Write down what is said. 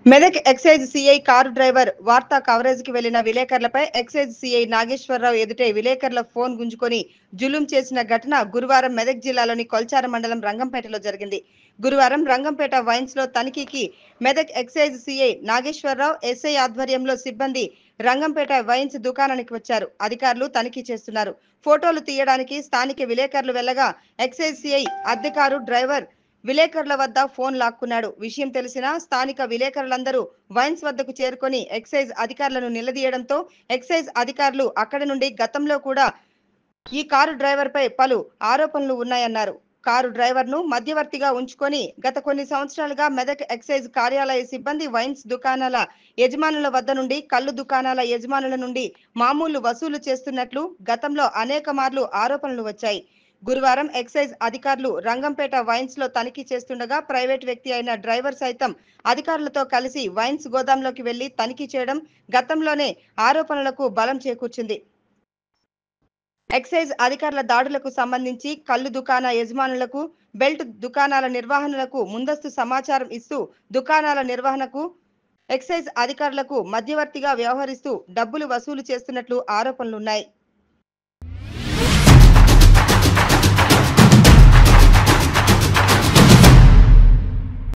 Medak excise CI car driver వార్తా coverage కి వెళ్లిన విలేకరులపై ఎక్సైజ్ సిఐ నాగేశ్వరరావు ఎదుటే విలేకరుల ఫోన్ గుంజుకొని జులుం చేసిన ఘటన గురువారం మెదక్ జిల్లాలోని కొల్చార మండలం రంగంపేటలో జరిగింది. గురువారం రంగంపేట వైన్స్ లో తనిఖీకి Medak excise CI Nageswararao SI ఆధ్వర్యంలో సిబ్బంది రంగంపేట వైన్స్ దుకాణానికి వచ్చారు. అధికారులు తనిఖీ చేస్తున్నారు. ఫోటోలు తీయడానికి స్థానిక విలేకరులు వెళ్లగా ఎక్సైజ్ సిఐ అద్దె కారు డ్రైవర్ విలేకరుల వద్ద ఫోన్ లాక్కున్నాడు. విషయం తెలిసిన స్థానిక విలేకరులందరూ వైన్స్ వద్దకు చేరుకొని ఎక్సైజ్ అధికారులను నిలదీయడంతో ఎక్సైజ్ అధికారులు అక్కడి నుండి గతంలో కూడా ఈ కారు డ్రైవర్ పై పలు ఆరోపణలు ఉన్నాయన్నారు. కారు డ్రైవర్ ను మధ్యవర్తిగా ఉంచుకొని గత కొన్ని సంవత్సరాలుగా మెదక్ ఎక్సైజ్ కార్యాలయ సిబ్బంది వైన్స్ దుకాణాల యజమానుల వద్ద నుండి కళ్ళు దుకాణాల యజమానుల నుండి మామూలు వసూలు చేస్తున్నట్లు గతంలో అనేక మార్లు ఆరోపణలు వచ్చాయి. గురువారం ఎక్సైజ్ అధికారులు రంగంపేట వైన్స్ లో తనిఖీ చేస్తుండగా ప్రైవేట్ వ్యక్తి అయిన డ్రైవర్ సైతం అధికారులతో కలిసి వైన్స్ గోదాంలోకి వెళ్లి తనిఖీ చేయడం గతంలోనే ఆరోపణలకు బలం చేకూర్చింది. ఎక్సైజ్ అధికారుల దాడులకు సంబంధించి కళ్ళు దుకాణ యజమానులకు, బెల్ట్ దుకాణాల నిర్వహణలకు ముందస్తు సమాచారం ఇస్తూ దుకాణాల నిర్వహణకు ఎక్సైజ్ అధికారులకు మధ్యవర్తిగా వ్యవహరిస్తూ డబ్బులు వసూలు చేస్తున్నట్లు ఆరోపణలున్నాయి.